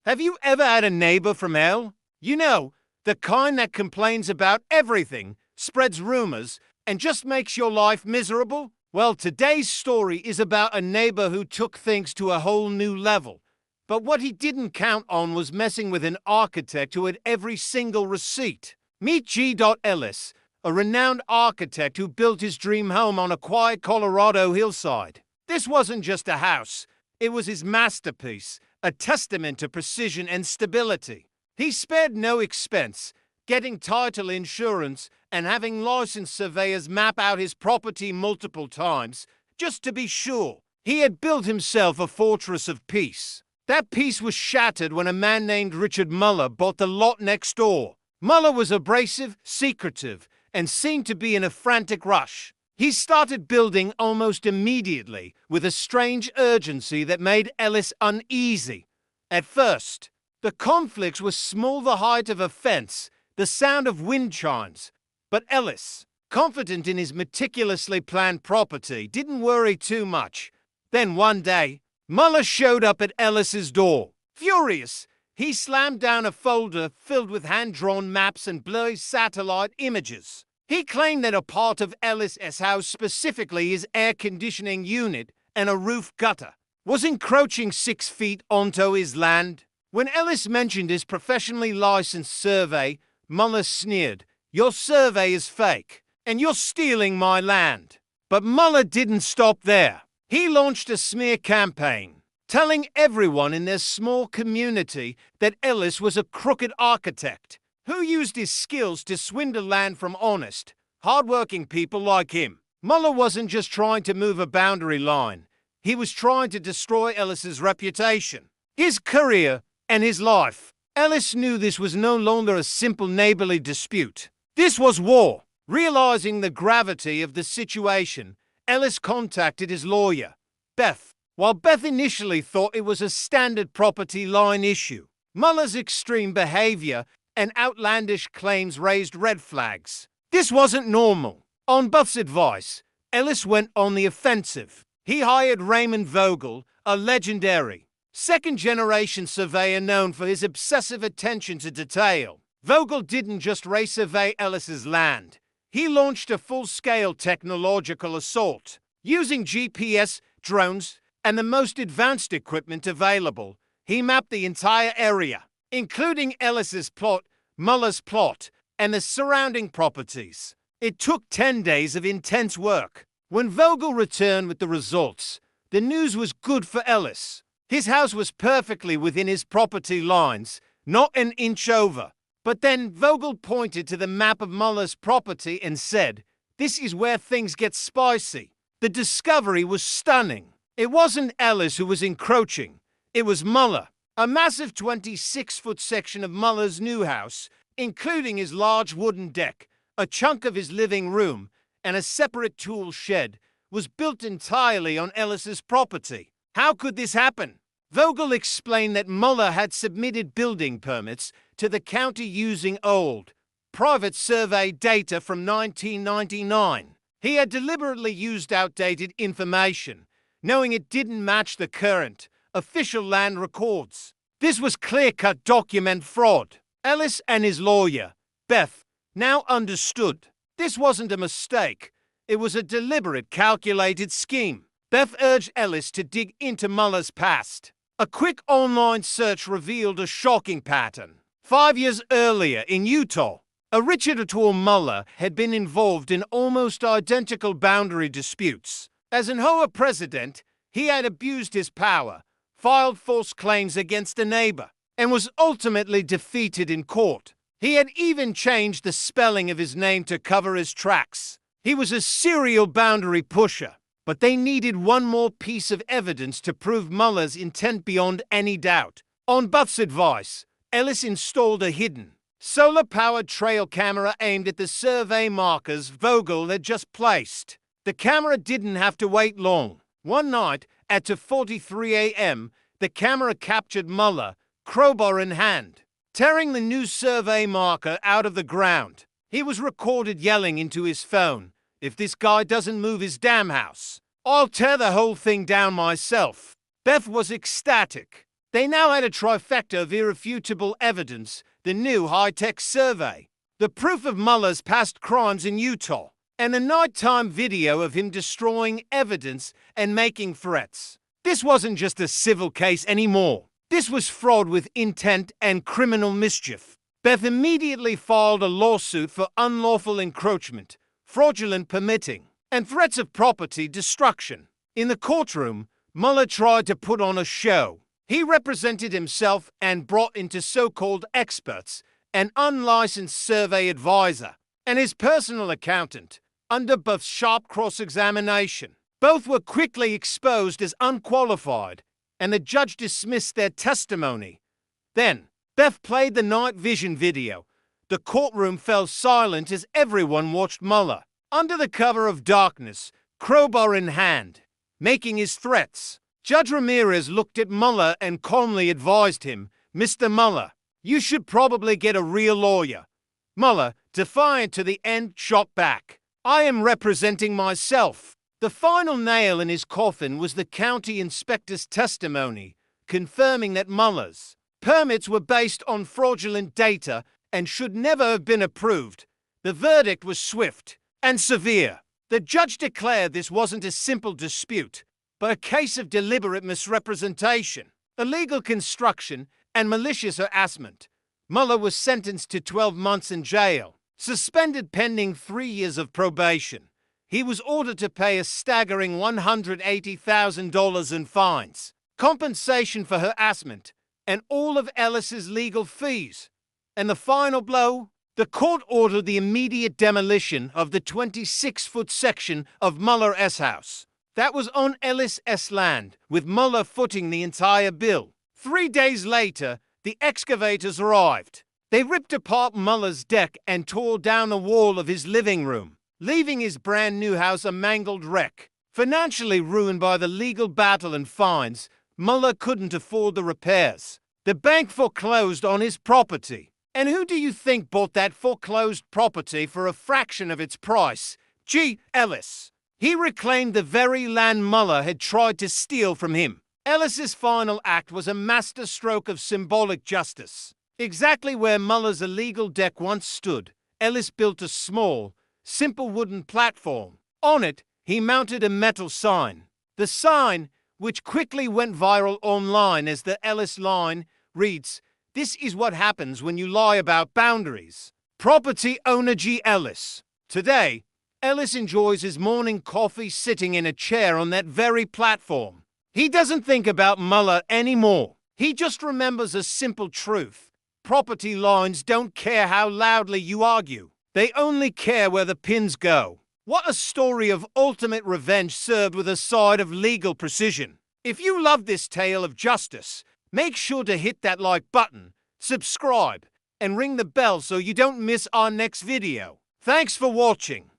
Have you ever had a neighbor from hell? You know, the kind that complains about everything, spreads rumors, and just makes your life miserable? Well, today's story is about a neighbor who took things to a whole new level. But what he didn't count on was messing with an architect who had every single receipt. Meet G. Ellis, a renowned architect who built his dream home on a quiet Colorado hillside. This wasn't just a house. It was his masterpiece, a testament to precision and stability. He spared no expense, getting title insurance and having licensed surveyors map out his property multiple times, just to be sure. He had built himself a fortress of peace. That peace was shattered when a man named Richard Muller bought the lot next door. Muller was abrasive, secretive, and seemed to be in a frantic rush. He started building almost immediately, with a strange urgency that made Ellis uneasy. At first, the conflicts were small the height of a fence, the sound of wind chimes. But Ellis, confident in his meticulously planned property, didn't worry too much. Then one day, Muller showed up at Ellis's door. Furious, he slammed down a folder filled with hand-drawn maps and blurry satellite images. He claimed that a part of Ellis's house, specifically his air conditioning unit and a roof gutter, was encroaching 6 feet onto his land. When Ellis mentioned his professionally licensed survey, Muller sneered, "Your survey is fake, and you're stealing my land." But Muller didn't stop there. He launched a smear campaign, telling everyone in their small community that Ellis was a crooked architect who used his skills to swindle land from honest, hard-working people like him. Muller wasn't just trying to move a boundary line. He was trying to destroy Ellis's reputation, his career, and his life. Ellis knew this was no longer a simple neighborly dispute. This was war. Realizing the gravity of the situation, Ellis contacted his lawyer, Beth. While Beth initially thought it was a standard property line issue, Muller's extreme behavior and outlandish claims raised red flags. This wasn't normal. On Beth's advice, Ellis went on the offensive. He hired Raymond Vogel, a legendary second-generation surveyor known for his obsessive attention to detail. Vogel didn't just resurvey Ellis's land. He launched a full-scale technological assault. Using GPS, drones, and the most advanced equipment available, he mapped the entire area, including Ellis's plot, Muller's plot, and the surrounding properties. It took 10 days of intense work. When Vogel returned with the results, the news was good for Ellis. His house was perfectly within his property lines, not an inch over. But then Vogel pointed to the map of Muller's property and said, "This is where things get spicy." The discovery was stunning. It wasn't Ellis who was encroaching. It was Muller. A massive 26-foot section of Muller's new house, including his large wooden deck, a chunk of his living room, and a separate tool shed, was built entirely on Ellis's property. How could this happen? Vogel explained that Muller had submitted building permits to the county using old, private survey data from 1999. He had deliberately used outdated information, knowing it didn't match the current, official land records. This was clear-cut document fraud. Ellis and his lawyer, Beth, now understood. This wasn't a mistake. It was a deliberate, calculated scheme. Beth urged Ellis to dig into Muller's past. A quick online search revealed a shocking pattern. 5 years earlier in Utah, a Richard Atul Muller had been involved in almost identical boundary disputes. As an Hoa president, he had abused his power, filed false claims against a neighbor, and was ultimately defeated in court. He had even changed the spelling of his name to cover his tracks. He was a serial boundary pusher. But they needed one more piece of evidence to prove Muller's intent beyond any doubt. On Beth's advice, Ellis installed a hidden, solar-powered trail camera aimed at the survey markers Vogel had just placed. The camera didn't have to wait long. One night, at 2:43 a.m., the camera captured Muller, crowbar in hand, tearing the new survey marker out of the ground. He was recorded yelling into his phone, "If this guy doesn't move his damn house, I'll tear the whole thing down myself." Beth was ecstatic. They now had a trifecta of irrefutable evidence: the new high-tech survey, the proof of Mueller's past crimes in Utah, and a nighttime video of him destroying evidence and making threats. This wasn't just a civil case anymore. This was fraud with intent and criminal mischief. Beth immediately filed a lawsuit for unlawful encroachment, fraudulent permitting, and threats of property destruction. In the courtroom, Mueller tried to put on a show. He represented himself and brought into so-called experts, an unlicensed survey advisor, and his personal accountant, under Beth's sharp cross-examination. Both were quickly exposed as unqualified, and the judge dismissed their testimony. Then, Beth played the night vision video. The courtroom fell silent as everyone watched Mueller, under the cover of darkness, crowbar in hand, making his threats. Judge Ramirez looked at Mueller and calmly advised him, "Mr. Mueller, you should probably get a real lawyer." Mueller, defiant to the end, shot back, "I am representing myself." The final nail in his coffin was the county inspector's testimony, confirming that Mueller's permits were based on fraudulent data and should never have been approved. The verdict was swift and severe. The judge declared this wasn't a simple dispute, but a case of deliberate misrepresentation, illegal construction, and malicious harassment. Mueller was sentenced to 12 months in jail, suspended pending 3 years of probation. He was ordered to pay a staggering $180,000 in fines, compensation for harassment, and all of Ellis's legal fees. And the final blow? The court ordered the immediate demolition of the 26-foot section of Mueller S. house. That was on Ellis S. land, with Mueller footing the entire bill. 3 days later, the excavators arrived. They ripped apart Mueller's deck and tore down the wall of his living room, leaving his brand new house a mangled wreck. Financially ruined by the legal battle and fines, Mueller couldn't afford the repairs. The bank foreclosed on his property. And who do you think bought that foreclosed property for a fraction of its price? G. Ellis. He reclaimed the very land Mueller had tried to steal from him. Ellis's final act was a masterstroke of symbolic justice. Exactly where Mueller's illegal deck once stood, Ellis built a small, simple wooden platform. On it, he mounted a metal sign. The sign, which quickly went viral online as the Ellis line, reads, "This is what happens when you lie about boundaries. Property owner G. Ellis." Today, Ellis enjoys his morning coffee sitting in a chair on that very platform. He doesn't think about Mueller anymore. He just remembers a simple truth. Property lines don't care how loudly you argue. They only care where the pins go. What a story of ultimate revenge served with a side of legal precision. If you love this tale of justice, make sure to hit that like button, subscribe, and ring the bell so you don't miss our next video. Thanks for watching.